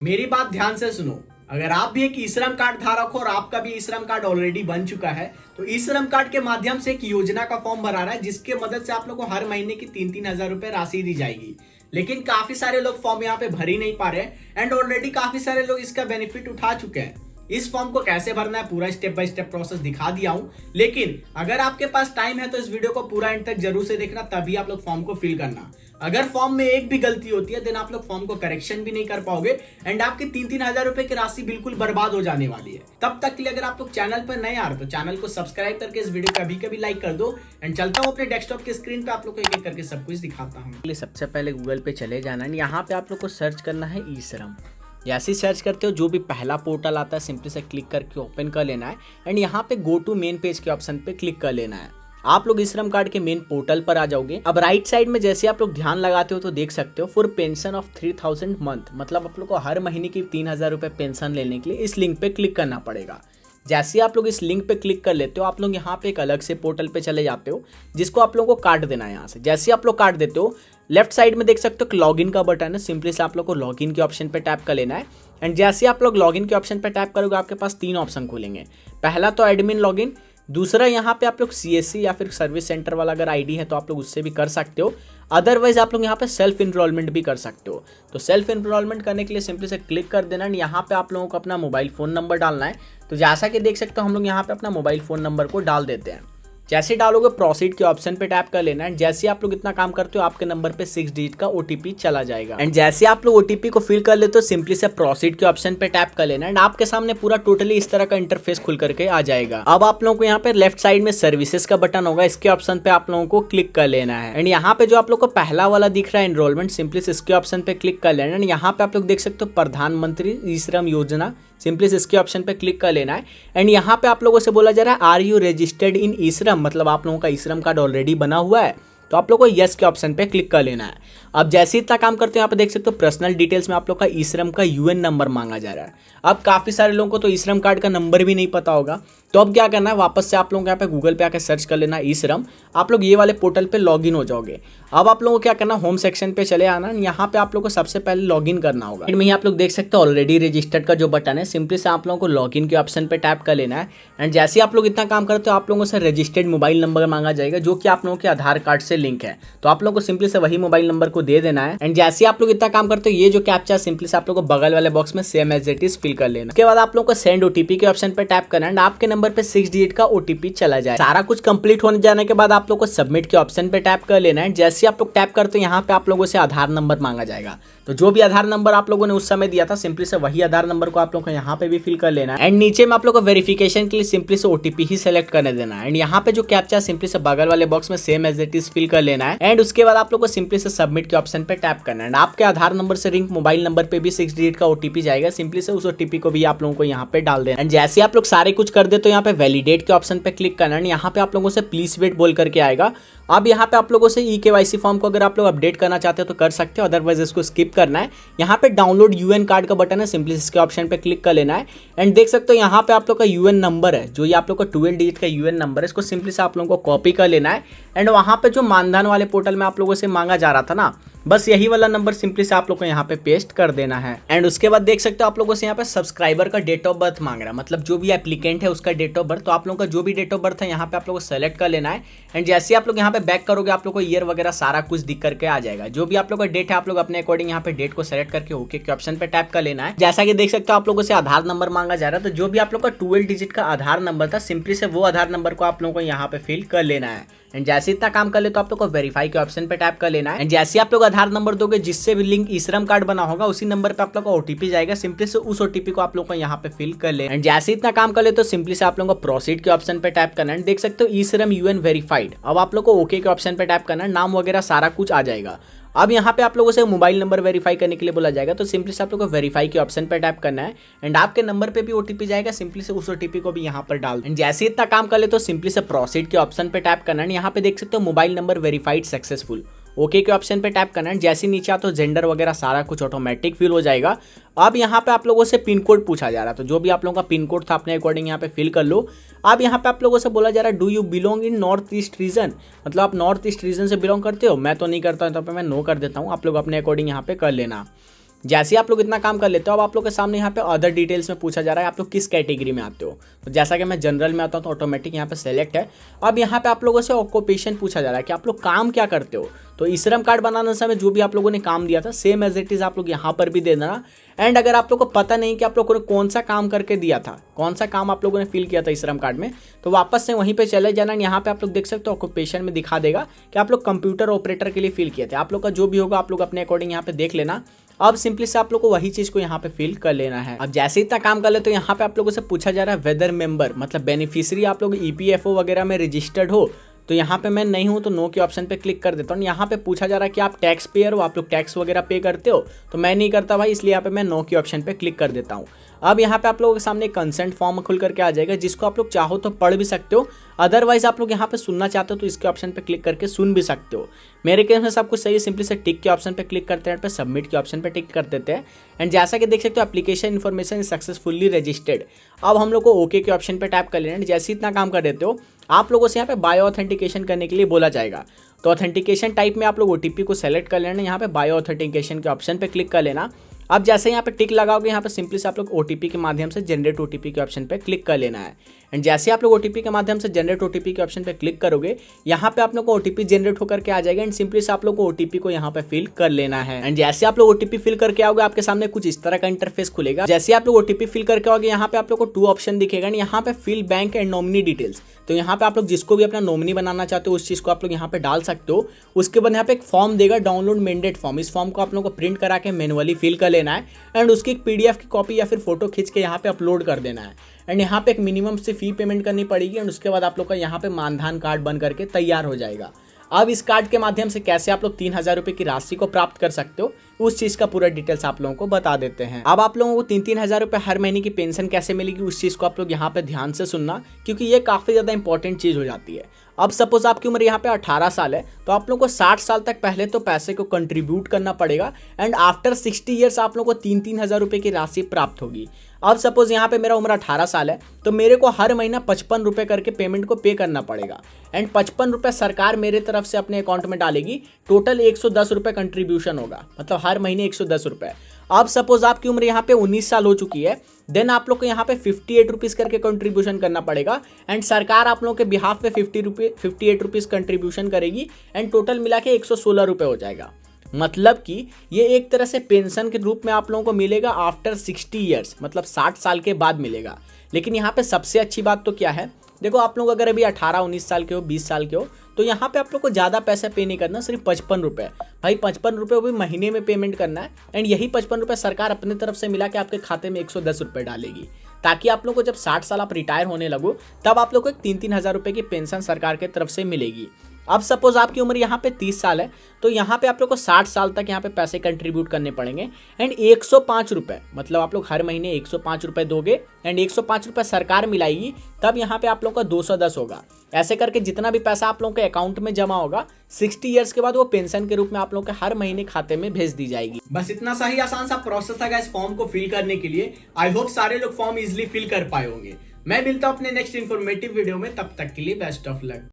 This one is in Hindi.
मेरी बात ध्यान से सुनो। अगर आप भी एक ई श्रम कार्ड धारक हो और आपका भी ई श्रम कार्ड ऑलरेडी बन चुका है तो ई श्रम कार्ड के माध्यम से एक योजना का फॉर्म भरा रहा है जिसके मदद से आप लोग को हर महीने की 3-3 हजार रुपए राशि दी जाएगी। लेकिन काफी सारे लोग फॉर्म यहाँ पे भर ही नहीं पा रहे एंड ऑलरेडी काफी सारे लोग इसका बेनिफिट उठा चुके हैं। इस फॉर्म को कैसे भरना है पूरा स्टेप बाय स्टेप प्रोसेस दिखा दिया हूं, लेकिन अगर आपके पास टाइम है तो इस वीडियो को पूरा एंड तक जरूर से देखना, तभी आप लोग फॉर्म को फिल करना। अगर फॉर्म में एक भी गलती होती है देन आप लोग फॉर्म को करेक्शन भी नहीं कर पाओगे एंड आपकी 3-3 हजार रुपए की राशि बिल्कुल बर्बाद हो जाने वाली है। तब तक के लिए अगर आप लोग चैनल पर नए आ रहे तो चैनल को सब्सक्राइब करके इस वीडियो को अभी कभी लाइक कर दो एंड चलता हूँ अपने डेस्कटॉप की स्क्रीन पे आप लोग को एक एक करके सब कुछ दिखाता हूँ। सबसे पहले गूगल पे चले जाना है, यहाँ पे आप लोग को सर्च करना है ई श्रम। जैसे ही सर्च करते हो जो भी पहला पोर्टल आता है सिंपली से क्लिक करके ओपन कर लेना है एंड यहाँ पे गो टू मेन पेज के ऑप्शन पे क्लिक कर लेना है। आप लोग ई श्रम कार्ड के मेन पोर्टल पर आ जाओगे। अब राइट साइड में जैसे आप लोग ध्यान लगाते हो तो देख सकते हो फॉर पेंशन ऑफ 3000 मंथ, मतलब आप लोग को हर महीने की 3000 रुपए पेंशन लेने के लिए इस लिंक पे क्लिक करना पड़ेगा। जैसे आप लोग इस लिंक पे क्लिक कर लेते हो आप लोग यहाँ पे एक अलग से पोर्टल पे चले जाते हो जिसको आप लोगों को काट देना है। यहाँ से जैसे आप लोग काट देते हो लेफ्ट साइड में देख सकते हो लॉगिन का बटन है, सिंपली से आप लोग को लॉगिन के ऑप्शन पे टैप कर लेना है एंड जैसे आप लोग लॉगिन के ऑप्शन पे टैप करोगे आपके पास 3 ऑप्शन खुलेंगे। पहला तो एडमिन लॉगिन, दूसरा यहाँ पे आप लोग CSC या फिर सर्विस सेंटर वाला अगर आईडी है तो आप लोग उससे भी कर सकते हो, अदरवाइज आप लोग यहाँ पे सेल्फ इनरोलमेंट भी कर सकते हो। तो सेल्फ इनरोलमेंट करने के लिए सिंपली से क्लिक कर देना एंड यहाँ पे आप लोगों को अपना मोबाइल फ़ोन नंबर डालना है। तो जैसा कि देख सकते हो हम लोग यहाँ पे अपना मोबाइल फ़ोन नंबर को डाल देते हैं। जैसे डालोगे प्रोसीड के ऑप्शन पे टैप कर लेना एंड जैसे आप लोग इतना काम करते हो आपके नंबर पे 6 डिजिट का OTP चला जाएगा एंड जैसे आप लोग OTP को फिल कर लेते हो सिंपली से प्रोसीड के ऑप्शन पे टैप कर लेना एंड आपके सामने पूरा टोटली इस तरह का इंटरफेस खुल करके आ जाएगा। अब आप लोगों को यहाँ पे लेफ्ट साइड में सर्विसेज का बटन होगा, इसके ऑप्शन पे आप लोगों को क्लिक कर लेना है एंड यहाँ पे जो आप लोग को पहला वाला दिख रहा है एनरोलमेंट, सिंपली से इसके ऑप्शन पे क्लिक कर लेना एंड यहाँ पे आप लोग देख सकते हो प्रधानमंत्री ई श्रम योजना, सिंपली से इसके ऑप्शन पे क्लिक कर लेना है एंड यहाँ पे आप लोगों से बोला जा रहा है आर यू रजिस्टर्ड इन ई श्रम, मतलब आप लोगों का ई श्रम कार्ड ऑलरेडी बना हुआ है तो आप लोग को यस के ऑप्शन पे क्लिक कर लेना है। अब जैसे इतना काम करते हो यहाँ पे देख सकते हो पर्सनल डिटेल्स में आप लोग का ई श्रम का UN नंबर मांगा जा रहा है। अब काफ़ी सारे लोगों को तो ई श्रम कार्ड का नंबर भी नहीं पता होगा, तो अब क्या करना है वापस से आप लोगों को यहाँ पे गूगल पे आकर सर्च कर लेना ई श्रम, आप लोग ये वाले पोर्टल पे लॉगिन हो जाओगे। अब आप लोगों को क्या करना, होम सेक्शन पे चले आना, यहाँ पे आप लोग को सबसे पहले लॉगिन करना होगा। इनमें आप लोग देख सकते हो ऑलरेडी रजिस्टर्ड का जो बटन है, सिंपली से आप लोगों को लॉगिन के ऑप्शन पे टैप कर लेना है एंड जैसे आप लोग इतना काम करते हो आप लोगों से रजिस्टर्ड मोबाइल नंबर मांगा जाएगा जो कि आप लोगों के आधार कार्ड से लिंक है, तो आप लोग को सिंपली से वही मोबाइल नंबर को दे देना है एंड जैसे आप लोग इतना काम करते हो ये जो कैप्चा सिंपली से आप लोग को बगल वाले बॉक्स में same as it is fill कर लेना। उसके बाद आप लोग को सेंड OTP के ऑप्शन पे टैप करना है, आपके नंबर पे 6 डिजिट का OTP चला जाए। सारा कुछ कंप्लीट होने जाने के बाद आप लोग को सबमिट के ऑप्शन पे टैप कर लेना है। जैसे आप लोग टैप करते हो यहाँ पे आप लोगों से आधार नंबर मांगा जाएगा, तो जो भी आधार नंबर आप लोगों ने उस समय दिया था सिंपली से वही आधार नंबर को आप लोग को यहाँ पे भी फिल कर लेना है एंड नीचे में आप लोग को वेरिफिकेशन के लिए सिंपली से OTP ही सेलेक्ट करने देना है एंड यहाँ पे जो कैप्चा सिंपली से बगल वाले बॉक्स में same as it is fill कर लेना है एंड उसके बाद आप लोग को सिंपली से सबमिट के ऑप्शन पे टैप करना है एंड आपके आधार नंबर से लिंक मोबाइल नंबर पे भी 6 डिजिट का OTP जाएगा, सिंपली से उस OTP को भी आप लोगों को यहाँ पे डाल देना एंड जैसे आप लोग सारे कुछ कर दे तो यहाँ पे वैलिडेट के ऑप्शन पे क्लिक करना है। यहाँ पे आप लोगों से प्लीज वेट बोल करके आएगा। अब यहाँ पे आप लोगों से EKYC फॉर्म को अगर आप लोग अपडेट करना चाहते हो तो कर सकते हो, अदरवाइज इसको स्किप करना है। यहाँ पे डाउनलोड UN कार्ड का बटन है, सिंपली इसके ऑप्शन पे क्लिक कर लेना है एंड देख सकते हो यहाँ पे आप लोग का UN नंबर है, जो ये आप लोग का 12 डिजिट का UN नंबर है, इसको सिंपली से आप लोगों को कॉपी कर लेना है एंड वहाँ पे जो मानधन वाले पोर्टल में आप लोगों से मांगा जा रहा था ना, बस यही वाला नंबर सिंपली से आप लोग को यहाँ पे पेस्ट कर देना है एंड उसके बाद देख सकते हो आप लोगों से यहाँ पे सब्सक्राइबर का डेट ऑफ बर्थ मांग रहा है, मतलब जो भी एप्लीकेंट है उसका डेट ऑफ बर्थ, तो आप लोगों का जो भी डेट ऑफ बर्थ है यहाँ पे आप लोगों को सेलेक्ट कर लेना है एंड जैसे आप लोग यहाँ पे बैक करोगे आप लोग को ईयर वगैरह सारा कुछ दिख करके आ जाएगा। जो भी आप लोग का डेट है आप लोग अपने अकॉर्डिंग यहाँ पे डेट को सेलेक्ट करके ओके के ऑप्शन पे टैप कर लेना है। जैसा कि देख सकते हो आप लोगों से आधार नंबर मांगा जा रहा है, तो जो भी आप लोग का 12 डिजिट का आधार नंबर था सिंपली से वो आधार नंबर को आप लोगों को यहाँ पे फिल कर लेना है एंड जैसे इतना काम कर ले तो आप लोग को वेरीफाई के ऑप्शन पे टैप कर लेना है एंड जैसे आप लोग आधार नंबर दोगे जिससे भी लिंक ई श्रम कार्ड बना होगा उसी नंबर पे आप लोग को OTP जाएगा, सिंपली से उस OTP को आप लोग को यहाँ पे फिल कर ले एंड जैसे इतना काम कर ले तो सिंपली से आप लोग को प्रोसीड के ऑप्शन पे टैप करना है। देख सकते हो ई श्रम UN वेरीफाइड, अब आप लोग को ओके के ऑप्शन पे टैप करना है, नाम वगैरह सारा कुछ आ जाएगा। अब यहाँ पे आप लोगों से मोबाइल नंबर वेरीफाई करने के लिए बोला जाएगा, तो सिंपली से आप लोग को वेरीफाई के ऑप्शन पे टैप करना है एंड आपके नंबर पे भी OTP जाएगा, सिंपली से उस OTP को भी यहाँ पर डाल एंड जैसे इतना काम कर ले तो सिंपली से प्रोसीड के ऑप्शन पे टैप करना है। यहाँ पे देख सकते हो mobile number verified successful, okay के ऑप्शन पे टैप करना है। जैसे नीचे आता तो जेंडर वगैरह सारा कुछ ऑटोमेटिक फिल हो जाएगा। अब यहाँ पे आप लोगों से पिन कोड पूछा जा रहा है, तो जो भी आप लोगों का पिन कोड था अपने अकॉर्डिंग यहाँ पे फिल कर लो। अब यहाँ पे आप लोगों से बोला जा रहा है do you belong in north east region, मतलब आप नॉर्थ ईस्ट रीजन से बिलोंग करते हो। मैं तो नहीं करता हूँ, तो मैं नो कर देता हूँ, आप लोग अपने अकॉर्डिंग यहाँ पे कर लेना। जैसे ही आप लोग इतना काम कर लेते हो, अब आप लोग के सामने यहाँ पे अदर डिटेल्स में पूछा जा रहा है आप लोग किस कैटेगरी में आते हो। तो जैसा कि मैं जनरल में आता हूँ तो ऑटोमेटिक यहाँ पे सेलेक्ट है। अब यहाँ पे आप लोगों से ऑक्यूपेशन पूछा जा रहा है कि आप लोग काम क्या करते हो। तो ई श्रम कार्ड बनाने समय जो भी आप लोगों ने काम दिया था सेम एज इट इज आप लोग यहाँ पर भी दे देना। एंड अगर आप लोग को पता नहीं कि आप लोगों ने कौन सा काम करके दिया था, कौन सा काम आप लोगों ने फिल किया था ई श्रम कार्ड में, तो वापस से वहीं पे चले जाना। यहाँ पे आप लोग देख सकते हो ऑक्यूपेशन में दिखा देगा कि आप लोग कंप्यूटर ऑपरेटर के लिए फिल किए थे। आप लोग का जो भी होगा आप लोग अपने अकॉर्डिंग यहाँ पे देख लेना। अब सिंपली से आप लोग को वही चीज को यहाँ पे फिल कर लेना है। अब जैसे इतना काम कर ले तो यहाँ पे आप लोगों से पूछा जा रहा है वेदर मेंबर, मतलब बेनिफिशियरी आप लोग EPFO वगैरह में रजिस्टर्ड हो। तो यहाँ पे मैं नहीं हूँ तो नो के ऑप्शन पे क्लिक कर देता हूँ। यहाँ पे पूछा जा रहा है कि आप टैक्स पेयर हो, आप लोग टैक्स वगैरह पे करते हो। तो मैं नहीं करता भाई, इसलिए यहाँ पे मैं नो के ऑप्शन पे क्लिक कर देता हूँ। अब यहाँ पे आप लोगों के सामने कंसेंट फॉर्म खुल करके आ जाएगा, जिसको आप लोग चाहो तो पढ़ भी सकते हो, अदरवाइज आप लोग यहाँ पे सुनना चाहते हो तो इसके ऑप्शन पे क्लिक करके सुन भी सकते हो। मेरे केस में सब कुछ सही है, सिंपली से टिक के ऑप्शन पे क्लिक करते हैं, सबमिट के ऑप्शन पे टिक कर देते हैं। एंड जैसा कि देख सकते हो एप्लीकेशन इन्फॉर्मेशन सक्सेसफुली रजिस्टर्ड। अब हम लोग को ओके के ऑप्शन पे टैप कर लेना है। जैसे इतना काम कर देते हो आप लोगों से यहाँ पे बायो ऑथेंटिकेशन करने के लिए बोला जाएगा। तो ऑथेंटिकेशन टाइप में आप लोग OTP को सेलेक्ट कर लेना, यहाँ पे बायो ऑथेंटिकेशन के ऑप्शन पे क्लिक कर लेना। अब जैसे यहाँ पे टिक लगाओगे यहाँ पे सिंपली से आप लोग OTP के माध्यम से जनरेट OTP के ऑप्शन पे क्लिक कर लेना है। एंड जैसे आप लोग OTP के माध्यम से जनरेट OTP के ऑप्शन पे क्लिक करोगे यहाँ पे आप लोग को OTP जनरेट होकर के आ जाएगा। एंड सिंपली से आप लोग को OTP को यहाँ पे फिल कर लेना है। एंड जैसे आप लोग OTP फिल करके आओगे आपके सामने कुछ इस तरह का इंटरफेस खुलेगा। जैसे आप लोग OTP फिल करके आओगे यहाँ पे आप लोग को 2 ऑप्शन दिखेगा। यहाँ पे fill bank and nominee details. तो यहाँ पे आप लोग जिसको भी अपना नॉमिनी बनाना चाहते हो उस चीज को आप लोग यहाँ पे डाल सकते हो। उसके बाद यहाँ पे एक फॉर्म देगा, डाउनलोड मैंडेट फॉर्म। इस फॉर्म को आप लोगों को प्रिंट करा के मैनुअली फिल कर लेना है। एंड उसकी एक PDF की कॉपी या फिर फोटो खींच के यहाँ पे अपलोड कर देना है। एंड यहाँ पे एक मिनिमम से फी पेमेंट करनी पड़ेगी। एंड उसके बाद आप लोग का यहाँ पे मानधन कार्ड बन करके तैयार हो जाएगा। अब इस कार्ड के माध्यम से कैसे आप लोग 3000 रुपए की राशि को प्राप्त कर सकते हो उस चीज का पूरा डिटेल्स आप लोगों को बता देते हैं। अब आप लोगों को 3-3 हजार रुपए हर महीने की पेंशन कैसे मिलेगी उस चीज को आप लोग यहाँ पे ध्यान से सुनना, क्योंकि ये काफी ज्यादा इंपॉर्टेंट चीज हो जाती है। अब सपोज आपकी उम्र यहाँ पे 18 साल है तो आप लोग को 60 साल तक पहले तो पैसे को कंट्रीब्यूट करना पड़ेगा। एंड आफ्टर 60 ईयर्स आप लोग को 3-3 हजार रुपए की राशि प्राप्त होगी। अब सपोज यहाँ पे मेरा उम्र 18 साल है तो मेरे को हर महीना 55 रुपए करके पेमेंट को पे करना पड़ेगा। एंड 55 रुपए सरकार मेरे तरफ से अपने अकाउंट में डालेगी। टोटल 110 रुपए कंट्रीब्यूशन होगा, मतलब हर महीने 110 रुपए। अब सपोज आपकी उम्र यहाँ पे 19 साल हो चुकी है, देन आप लोग को यहाँ पे 58 रुपीज करके कंट्रीब्यूशन करना पड़ेगा। एंड सरकार आप लोगों के बिहाफ पे 58 रुपीज कंट्रीब्यूशन करेगी। एंड टोटल मिला के 116 रुपए हो जाएगा। मतलब कि ये एक तरह से पेंशन के रूप में आप लोगों को मिलेगा आफ्टर 60 ईयर्स, मतलब 60 साल के बाद मिलेगा। लेकिन यहाँ पे सबसे अच्छी बात तो क्या है, देखो आप लोग अगर अभी 18-19 साल के हो, 20 साल के हो, तो यहाँ पे आप लोग को ज़्यादा पैसा पे नहीं करना, सिर्फ 55 रुपये। भाई 55 रुपये भी महीने में पेमेंट करना है। एंड यही 55 रुपये सरकार अपने तरफ से मिला के आपके खाते में 110 रुपये डालेगी, ताकि आप लोग को जब 60 साल आप रिटायर होने लगो तब आप लोग को 3-3 हजार रुपये की पेंशन सरकार की तरफ से मिलेगी। अब सपोज आपकी उम्र यहाँ पे 30 साल है तो यहाँ पे आप लोग को 60 साल तक यहाँ पे पैसे कंट्रीब्यूट करने पड़ेंगे। एंड 105 रुपये, मतलब आप लोग हर महीने 105 रुपये दोगे। एंड 105 रुपये सरकार मिलाएगी, तब यहाँ पे आप लोग का 210 होगा। ऐसे करके जितना भी पैसा आप लोगों के अकाउंट में जमा होगा 60 ईयर्स के बाद वो पेंशन के रूप में आप लोगों के हर महीने खाते में भेज दी जाएगी। बस इतना सा ही आसान सा प्रोसेस था इस फॉर्म को फिल करने के लिए। आई होप सारे लोग फॉर्म इजिली फिल कर पाए होंगे। मैं मिलता हूं अपने नेक्स्ट इन्फॉर्मेटिव वीडियो में, तब तक के लिए बेस्ट ऑफ लक।